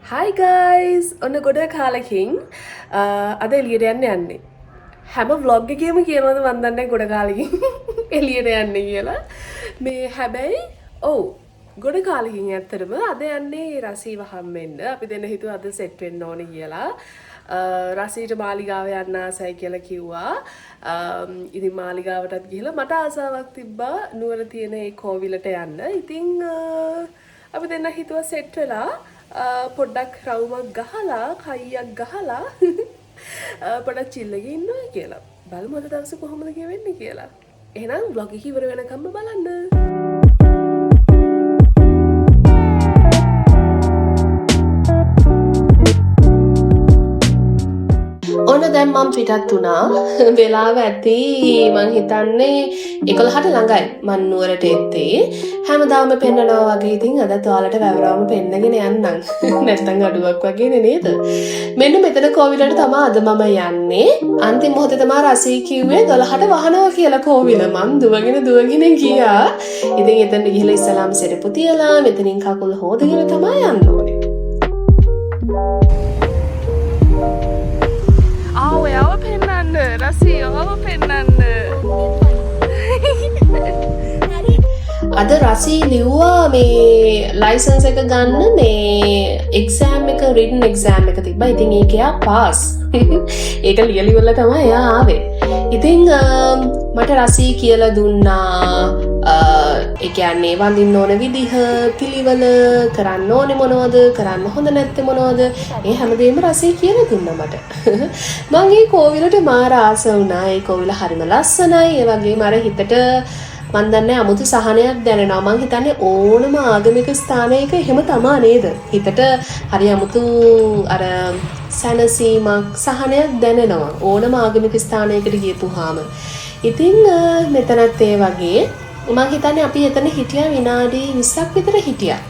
Hi guys! ඔන්න ගොඩ කාලෙකින් අද එළියට යන්නේ. හැම vlog එකේම කියනවාද මන් දන්නේ ගොඩ කාලෙකින් එළියට යන්නේ කියලා. මේ හැබැයි ඔව් ගොඩ කාලෙකින් ඇත්තටම අද යන්නේ රසීව හම්බෙන්න. අපි දෙන්න හිතුවා අද සෙට් වෙන්න ඕනේ කියලා. රසීට මාලිගාව යන්න ආසයි කියලා කිව්වා. ඉතින් මාලිගාවටත් ගිහලා මට ආසාවක් තිබ්බා නුවර තියෙන ඒ කෝවිලට යන්න. ඉතින් අපි දෙන්න හිතුවා සෙට් වෙලා පොඩ්ඩක් රවුමක් ගහලා කයියක් ගහලා පොඩක් චිල්ලගෙන ඉන්නවා කියලා. බලමු අද දවසේ කොහොමද කියවෙන්නේ කියලා. එහෙනම් vlog එක ඉවර වෙනකම්ම බලන්න. ඔන්න දැන් මම පිටත් වුණා. වෙලාව ඇති මං හිතන්නේ 11ට ළඟයි. මං නුවරට එත්තේ. හැමදාම පෙන්නනවා වගේ ඉතින් අදත් ඔයාලට වැවරවම පෙන්නගෙන යන්නම්. නැත්තම් අඩුවක් වගේනේ නේද? මෙන්න මෙතන කෝවිලට තමයි අද මම යන්නේ. අන්තිම මොහොතේ තමයි රසී කිව්වේ 12ට වහනවා කියලා කෝවිල. මං දුවගෙන ගියා. ඉතින් එතන ගිහලා ඉස්සලාම සෙරපු තියලා මෙතනින් කකුල් හොදගෙන තමයි යන්න ඕනේ. ඔයාව පෙන්නන්න රසී ඔයාව පෙන්නන්න අද රසී ලිව්වා මේ ලයිසන්ස් එක ගන්න මේ එක්සෑම් එක රිටන් එක්සෑම් එක තිබ්බා. ඉතින් ඒක එයා පාස්. ඒක ලියලිවල තමයි එයා ආවේ. ඉතින් මට රසී කියලා දුන්නා ඒ කියන්නේ වඳින්න ඕන විදිහ, පිළිවෙල, කරන්න ඕනේ මොනවද, කරන්න හොඳ නැත්තේ මොනවද, ඒ හැමදේම රසී කියලා දුන්නා මට. මම මේ කෝවිලට මාර ආස වුණා. ඒ කෝවිල හරිම ලස්සනයි. ඒ වගේම අර හිතට මන් දන්නේ අමුතු සහනයක් දැනෙනවා. මං හිතන්නේ ඕනම ආගමික ස්ථානයක එහෙම තමා නේද? හිතට හරි අමුතු අර සැනසීමක් සහනයක් දැනෙනවා ඕනම ආගමික ස්ථානයකට ගියපුවාම. ඉතින් මෙතනත් ඒ වගේ මං හිතන්නේ අපි එතන හිටියා විනාඩි 20ක් විතර හිටියා.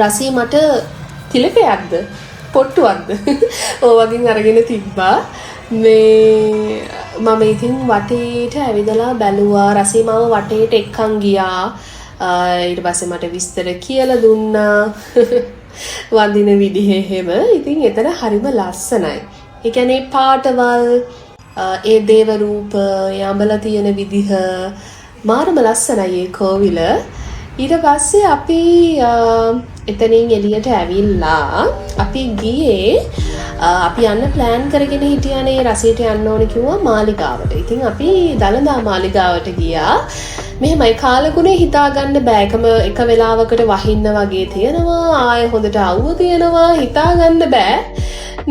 රසී මට තිලකයක්ද පොට්ටුවක්ද ඕ වගේ අරගෙන තිබ්බා. මේ මම ඉතින් වටේට ඇවිදලා බැලුවා. රසී මාව වටේට එක්කන් ගියා. ඊට පස්සේ මට විස්තර කියලා දුන්නා වඳින විදිහ එහෙම. ඉතින් එතන හරිම ලස්සනයි. ඒ කියන්නේ පාටවල්, ඒ දේව රූප, යඹල තියෙන විදිහ මාරම ලස්සනයි ඒ කෝවිල. ඊට පස්සේ අපි එතනින් එළියට ඇවිල්ලා අපි ගියේ අපි යන්න ප්ලෑන් කරගෙන හිටියානේ. රසීට යන්න ඕනේ කිව්වා මාලිගාවට. ඉතින් අපි දළදා මාලිගාවට ගියා. මෙහෙමයි කාලගුණේ හිතාගන්න බෑ. එක වෙලාවකට වහින්න වගේ තියෙනවා. ආයෙ හොඳට අවුව තියෙනවා. හිතාගන්න බෑ.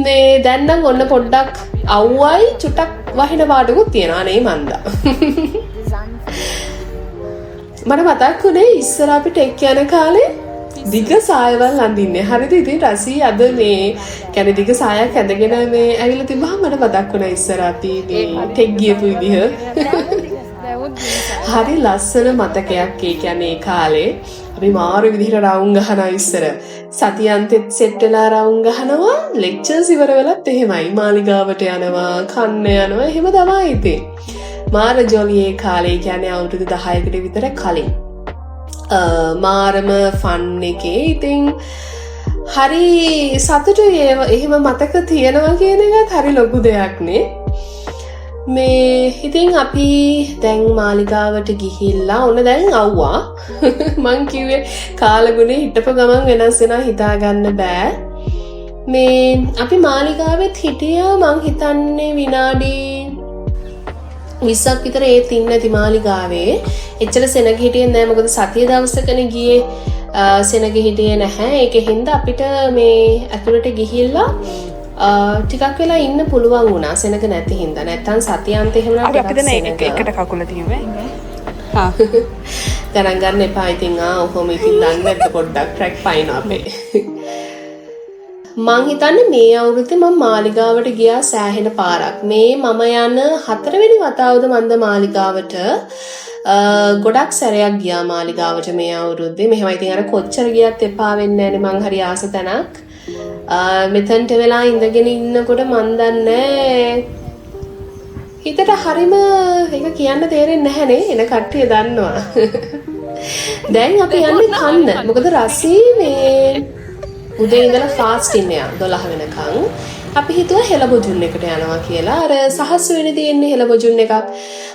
මේ දැන් නම් ඔන්න පොඩ්ඩක් අවුවයි චුට්ටක් වහින පාටකුත් තියෙනවා නේ මන්දා. මට මතක් වුණේ ඉස්සර අපිට එක් යන කාලේ දිග සායවල් අඳින්නේ. හරිද? ඉතින් රසී අද මේ කියන්නේ දිග සායක් ඇඳගෙන මේ ඇවිල්ලා තිබ්බහම මට මතක් වුණා ඉස්සර අපි මේ ටෙක් ගියපු විදිහ. හරි ලස්සන මතකයක්. ඒ කියන්නේ ඒ කාලේ අපි මාරු විදිහට රවුම් ගහනවා ඉස්සර. සතියන්තෙත් සෙට් වෙලා රවුම් ගහනවා. ලෙක්චර්ස් ඉවර වෙලත් එහෙමයි. මාලිගාවට යනවා, කන්න යනවා. එහෙම තමයි ඉතින්. මාර ජොලියේ කාලේ කියන්නේ අවුරුදු 10කට විතර කලින්. මාරම ෆන් එකේ ඉතින් හරි සතුටුයි. එහෙම මතක තියනවා කියන එකත් හරි ලොකු දෙයක් නේ. මේ ඉතින් අපි දැන් මාලිගාවට ගිහිල්ලා ඔන්න දැන් ආවා. මං කිව්වේ කාලගුණේ හිටපු ගමන් වෙනස් වෙනා හිතාගන්න බෑ. මේ අපි මාලිගාවෙත් හිටියා මං හිතන්නේ විනාඩි 20ක් විතර ඒත් ඉන්න ඇති මාලිගාවේ. එච්චර සෙනග හිටියේ නැහැ. මොකද සතිය දවසකනේ ගියේ. සෙනග හිටියේ නැහැ. ඒකෙන්ද අපිට මේ ඇතුළට ගිහිල්ලා ටිකක් වෙලා ඉන්න පුළුවන් වුණා. සෙනග නැති හින්දා. නැත්තම් සතියන්ත එහෙම නම් අපි දැන් එකට කකුල තියුවේ. හා. ගණන් ගන්න එපා. ඉතින් ඔහොම ඉතින් දන්නේ නැද්ද පොඩ්ඩක් ට්‍රැක් පයින් අපේ. මං හිතන්නේ මේ අවුරුද්දේ මම මාලිගාවට ගියා සෑහෙන පාරක්. මේ මම යන 4 වෙනි වතාවද මන්ද මාලිගාවට ගොඩක් සැරයක් ගියා මාලිගාවට මේ අවුරුද්දේ. මෙහෙමයි ඉතින් අර කොච්චර ගියත් එපා වෙන්නේ නැනේ. මං හරි ආස තැනක්. මෙතනට වෙලා ඉඳගෙන ඉන්නකොට මන් දන්නේ හිතට හරිම ඒක කියන්න තේරෙන්නේ නැහනේ. එන කට්ටිය දන්නවා. දැන් අපි යන්නේ කන්න. මොකද රසී මේ උදේ ඉඳලා ෆාස්ටින් යනවා 12 වෙනකන්. අපි හිතුවා හෙළබොජුන් එකට යනවා කියලා. අර සහස් වෙන්නේ තියෙන්නේ හෙළබොජුන් එකක්.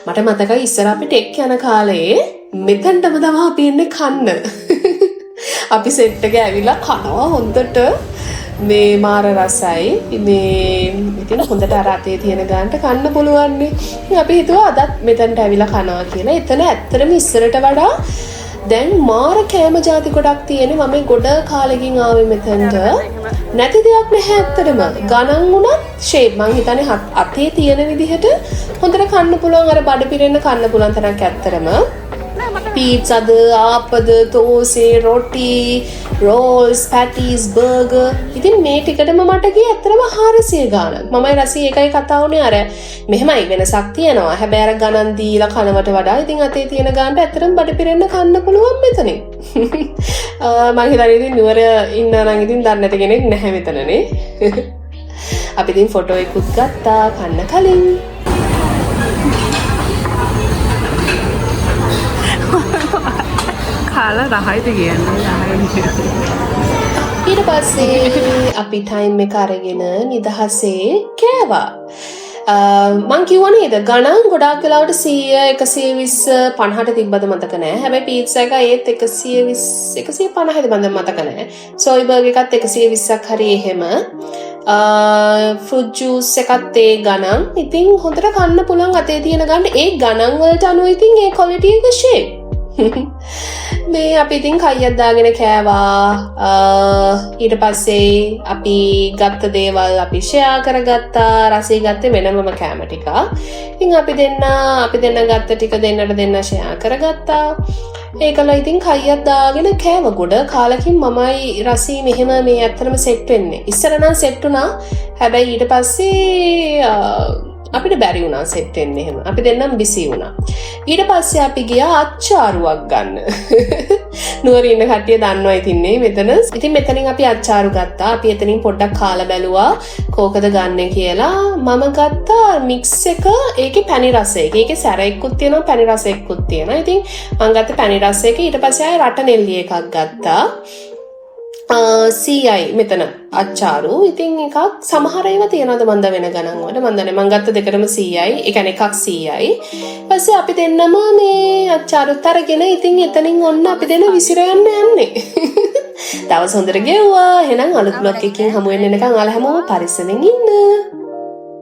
මට මතකයි ඉස්සර අපි ටෙක් යන කාලේ මෙතනටම තමයි අපි එන්නේ කන්න. අපි සෙට් එක ඇවිල්ලා කනවා හොඳට. මේ මාර රසයි. මේ ඉතින් හොඳට අර අතේ තියෙන ගානට කන්න පුළුවන් නේ. අපි හිතුවා අදත් මෙතනට ඇවිල්ලා කනවා කියලා. එතන ඇත්තටම ඉස්සරට වඩා දැන් මාර කෑම ಜಾති ගොඩක් තියෙන්නේ. මම ගොඩ කාලෙකින් ආවේ මෙතනට. නැති දෙයක් නැහැ ඇත්තටම. ගණන් වුණත් ෂේප් මං හිතන්නේ අතේ තියෙන විදිහට හොඳට කන්න පුළුවන්. අර බඩ පිරෙන්න කන්න පුළුවන් තරම් ඇත්තටම. පීට්සාද, ආපද, තෝසේ, රොටි, රෝල්ස්, පැටිස්, බර්ගර්. ඉතින් මේ ටිකටම මට ගියේ ඇත්තටම 400 ගාණක්. මමයි රසී එකයි කතා වුණේ අර මෙහෙමයි වෙනසක් තියෙනවා. හැබැයි අර ගණන් දීලා කනවට වඩා ඉතින් අතේ තියෙන ගාණට ඇත්තටම බඩ පිරෙන්න කන්න පුළුවන් මෙතනින්. මම හිතන්නේ ඉතින් නුවර ඉන්න නම් ඉතින් දන්නට කෙනෙක් නැහැ මෙතනනේ. අපි ඉතින් ෆොටෝ එකකුත් ගත්තා කන්න කලින්. කාලා රහයිද කියන්නේ ඊට පස්සේ අපි ටයිම් එක අරගෙන නිදහසේ කෑවා. මං කිව්වා නේද ගණන් ගොඩාක් වෙලාවට 100 120 50ට තිබ්බද මතක නැහැ. හැබැයි පීට්සා එක ඒත් 120 150ද මන්ද මතක නැහැ. සෝයි බර්ගර් එකත් 120ක් හරි එහෙම. ෆෘට් ජූස් එකත් ඒ ගණන්. ඉතින් හොඳට කන්න පුළුවන් අතේ තියෙන ගන්න ඒ ගණන් වලට අනුව ඉතින් ඒ ක්වොලිටි එක ෂේප්. මේ අපි ඉතින් කයියක් දාගෙන කෑවා. ඊට පස්සේ අපි ගත්ත දේවල් අපි ෂෙයා කරගත්තා. රසී ගත්තේ වෙනමම කෑම ටික. ඉතින් අපි දෙන්න ගත්ත ටික දෙන්නට දෙන්න ෂෙයා කරගත්තා. ඒකලා ඉතින් කයියක් දාගෙන කෑව. ගොඩ කාලෙකින් මමයි රසී මෙහෙම මේ ඇත්තටම සෙට් වෙන්නේ. ඉස්සර නම් සෙට් වුණා. හැබැයි ඊට පස්සේ අපිට බැරි වුණා සෙට් වෙන්න එහෙම. අපි දෙන්නම් බිසි වුණා. ඊට පස්සේ අපි ගියා අච්චාරුවක් ගන්න. නුවර ඉන්න කට්ටිය දන්නවා ඉතින්නේ මෙතන. ඉතින් මෙතනින් අපි අච්චාරු ගත්තා. අපි එතනින් පොඩ්ඩක් කාලා බැලුවා කෝකද ගන්න කියලා. මම ගත්තා මික්ස් එක. ඒකේ පැණි රස එක. ඒකේ සැර එක්කුත් තියෙනවා පැණි රස එක්කුත් තියෙනවා. ඉතින් මම ගත්ත පැණි රස එක. ඊට පස්සේ ආයෙ රට නෙල්ලි එකක් ගත්තා. CI මෙතන අච්චාරු. ඉතින් එකක් සමහර ඒවා තියනවාද මන්ද වෙන ගණන් වල මන් දන්නේ. මං ගත්ත දෙකටම CI. ඒ කියන්නේ එකක් CI. ඊපස්සේ අපි දෙන්නම මේ අච්චාරුත් අරගෙන ඉතින් එතනින් ඔන්න අපි දෙන්න විසිර යන්නේ. දවස් හොඳට ගෙවුවා. එහෙනම් අලුත් බ්ලොග් එකකින් හමු වෙන්න එනකන් ඔයාලා හැමෝම පරිස්සමෙන් ඉන්න.